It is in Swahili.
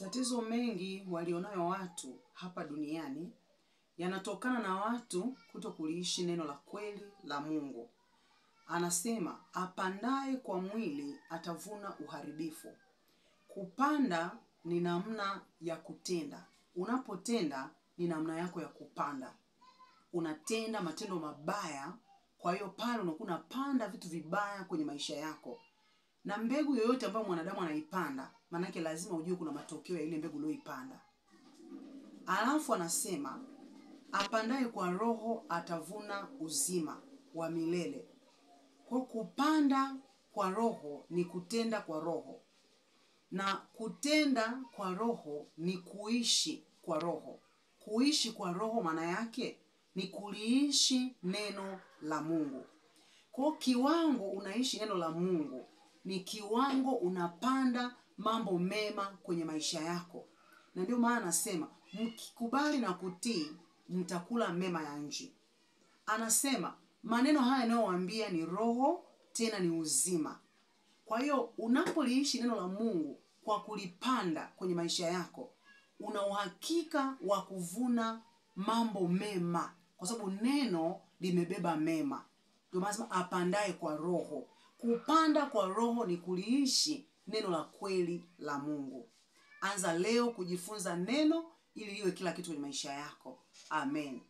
Matatizo mengi walionayo watu hapa duniani yanatokana na watu kutokuliishi neno la kweli la Mungu. Anasema apandaye kwa mwili atavuna uharibifu. Kupanda ni namna ya kutenda. Unapotenda ni namna yako ya kupanda. Unatenda matendo mabaya, kwa hiyo pale unakuwa unapanda vitu vibaya kwenye maisha yako. Na mbegu yoyote ambayo mwanadamu anaipanda, manake lazima ujue kuna matokeo ya ile mbegu uliyoipanda. Alafu anasema apandaye kwa roho atavuna uzima wa milele. Kwa kupanda kwa roho ni kutenda kwa roho. Na kutenda kwa roho ni kuishi kwa roho. Kuishi kwa roho maana yake ni kuliishi neno la Mungu. Kwa kiwango unaishi neno la Mungu ni kiwango unapanda mambo mema kwenye maisha yako. Na ndio maana anasema mkikubali na kutii mtakula mema ya nchi. Anasema maneno haya anayowaambia ni roho tena ni uzima. Kwa hiyo unapoliishi neno la Mungu kwa kulipanda kwenye maisha yako, una uhakika wa kuvuna mambo mema kwa sababu neno limebeba mema. Ndio maana apandaye kwa roho. Kupanda kwa roho ni kuliishi neno la kweli la Mungu. Anza leo kujifunza neno ili liwe kila kitu kwenye maisha yako. Amen.